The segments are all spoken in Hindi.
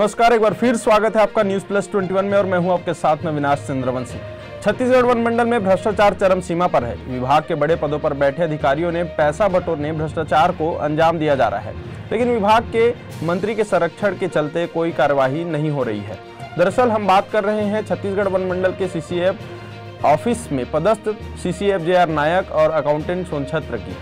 नमस्कार, एक बार फिर स्वागत है आपका न्यूज प्लस 21 में और मैं हूं आपके साथ में विनाश चंद्रवंशी। छत्तीसगढ़ वन मंडल में भ्रष्टाचार चरम सीमा पर है। विभाग के बड़े पदों पर बैठे अधिकारियों ने पैसा बटोरने भ्रष्टाचार को अंजाम दिया जा रहा है, लेकिन विभाग के मंत्री के संरक्षण के चलते कोई कार्यवाही नहीं हो रही है। दरअसल हम बात कर रहे हैं छत्तीसगढ़ वन मंडल के सीसीएफ ऑफिस में पदस्थ सीसीएफ जेआर नायक और अकाउंटेंट सोनछत्र की।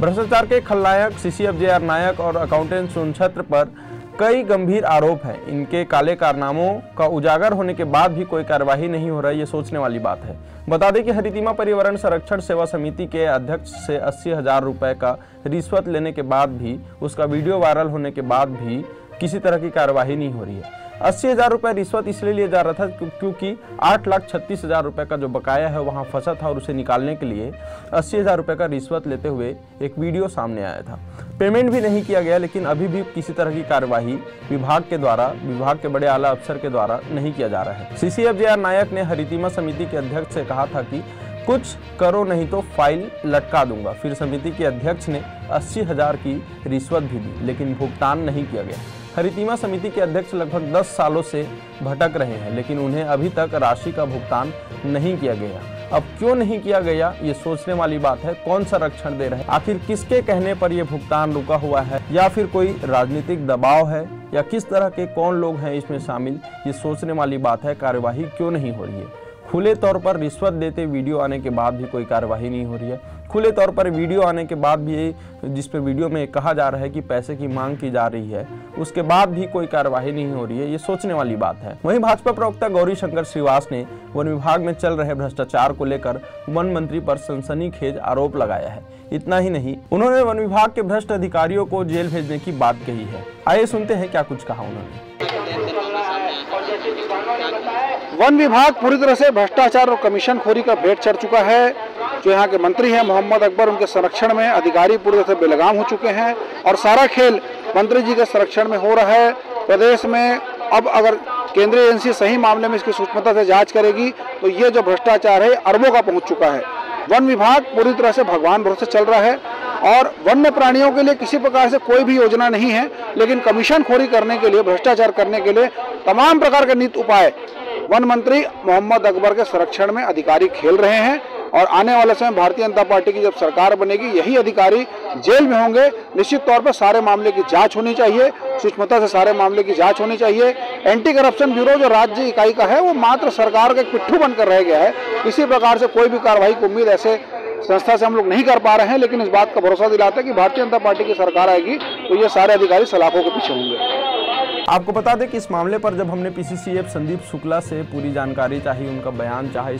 भ्रष्टाचार के खलनायक सीसीएफ जेआर नायक और अकाउंटेंट सोनछत्र पर कई गंभीर आरोप हैं। इनके काले कारनामों का उजागर होने के बाद भी कोई कार्यवाही नहीं हो रही, ये सोचने वाली बात है। बता दें कि हरितिमा पर्यावरण संरक्षण सेवा समिति के अध्यक्ष से 80,000 रुपए का रिश्वत लेने के बाद भी, उसका वीडियो वायरल होने के बाद भी किसी तरह की कार्यवाही नहीं हो रही है। 80,000 रुपए रिश्वत इसलिए लिया जा रहा था क्योंकि 8,36,000 रुपए का जो बकाया है वहां फंसा था और उसे निकालने के लिए 80,000 रुपए का रिश्वत लेते हुए एक वीडियो सामने आया था। पेमेंट भी नहीं किया गया, लेकिन अभी भी किसी तरह की कार्यवाही विभाग के बड़े आला अफसर के द्वारा नहीं किया जा रहा है। सीसीएफ जेआर नायक ने हरितिमा समिति के अध्यक्ष से कहा था कि कुछ करो नहीं तो फाइल लटका दूंगा। फिर समिति के अध्यक्ष ने 80,000 की रिश्वत भी दी, लेकिन भुगतान नहीं किया गया। हरितिमा समिति के अध्यक्ष लगभग 10 सालों से भटक रहे हैं, लेकिन उन्हें अभी तक राशि का भुगतान नहीं किया गया। अब क्यों नहीं किया गया, ये सोचने वाली बात है। कौन संरक्षण दे रहे हैं, आखिर किसके कहने पर यह भुगतान रुका हुआ है, या फिर कोई राजनीतिक दबाव है, या किस तरह के कौन लोग हैं इसमें शामिल, ये सोचने वाली बात है। कार्यवाही क्यों नहीं हो रही है? खुले तौर पर रिश्वत देते वीडियो आने के बाद भी कोई कार्यवाही नहीं हो रही है। खुले तौर पर वीडियो आने के बाद भी, जिस पे वीडियो में कहा जा रहा है कि पैसे की मांग की जा रही है, उसके बाद भी कोई कार्यवाही नहीं हो रही है, ये सोचने वाली बात है। वहीं भाजपा प्रवक्ता गौरीशंकर श्रीवास ने वन विभाग में चल रहे भ्रष्टाचार को लेकर वन मंत्री पर सनसनीखेज आरोप लगाया है। इतना ही नहीं, उन्होंने वन विभाग के भ्रष्ट अधिकारियों को जेल भेजने की बात कही है। आइए सुनते हैं क्या कुछ कहा उन्होंने। वन विभाग पूरी तरह से भ्रष्टाचार और कमीशनखोरी का भेंट चढ़ चुका है। जो यहाँ के मंत्री हैं मोहम्मद अकबर, उनके संरक्षण में अधिकारी पूरी तरह से बेलगाम हो चुके हैं और सारा खेल मंत्री जी के संरक्षण में हो रहा है। प्रदेश में अब अगर केंद्रीय एजेंसी सही मामले में इसकी सूक्ष्मता से जांच करेगी तो ये जो भ्रष्टाचार है अरबों का पहुंच चुका है। वन विभाग पूरी तरह से भगवान भरोसे चल रहा है और वन्य प्राणियों के लिए किसी प्रकार से कोई भी योजना नहीं है, लेकिन कमीशनखोरी करने के लिए, भ्रष्टाचार करने के लिए तमाम प्रकार के नित उपाय वन मंत्री मोहम्मद अकबर के संरक्षण में अधिकारी खेल रहे हैं। और आने वाले समय भारतीय जनता पार्टी की जब सरकार बनेगी, यही अधिकारी जेल में होंगे। निश्चित तौर पर सारे मामले की जांच होनी चाहिए, सूक्ष्मता से सारे मामले की जांच होनी चाहिए। एंटी करप्शन ब्यूरो जो राज्य इकाई का है वो मात्र सरकार का एक पिट्ठू बनकर रह गया है। किसी प्रकार से कोई भी कार्रवाई की उम्मीद ऐसे संस्था से हम लोग नहीं कर पा रहे हैं, लेकिन इस बात का भरोसा दिलाते हैं कि भारतीय जनता पार्टी की सरकार आएगी तो ये सारे अधिकारी सलाखों के पीछे होंगे। आपको बता दें कि इस मामले पर जब हमने पीसीसीएफ संदीप शुक्ला से पूरी जानकारी चाहिए, उनका बयान चाहे,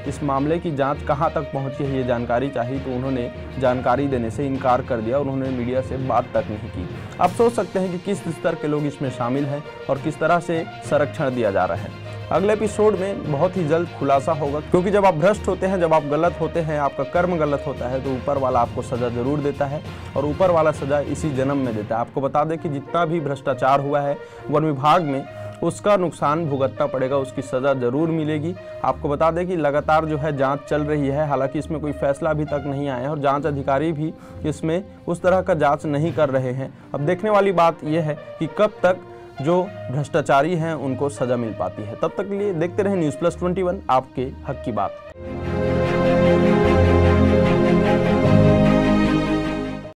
इस मामले की जांच कहां तक पहुंची है ये जानकारी चाहिए, तो उन्होंने जानकारी देने से इनकार कर दिया। उन्होंने मीडिया से बात तक नहीं की। आप सोच सकते हैं कि किस स्तर के लोग इसमें शामिल हैं और किस तरह से संरक्षण दिया जा रहा है। अगले एपिसोड में बहुत ही जल्द खुलासा होगा, क्योंकि जब आप भ्रष्ट होते हैं, जब आप गलत होते हैं, आपका कर्म गलत होता है, तो ऊपर वाला आपको सजा जरूर देता है और ऊपर वाला सजा इसी जन्म में देता है। आपको बता दें कि जितना भी भ्रष्टाचार हुआ है वन विभाग में, उसका नुकसान भुगतना पड़ेगा, उसकी सजा जरूर मिलेगी। आपको बता दें कि लगातार जो है जांच चल रही है, हालांकि इसमें कोई फैसला अभी तक नहीं आया है और जांच अधिकारी भी इसमें उस तरह का जांच नहीं कर रहे हैं। अब देखने वाली बात यह है कि कब तक जो भ्रष्टाचारी हैं उनको सजा मिल पाती है। तब तक के लिए देखते रहें न्यूज़ प्लस 21, आपके हक की बात।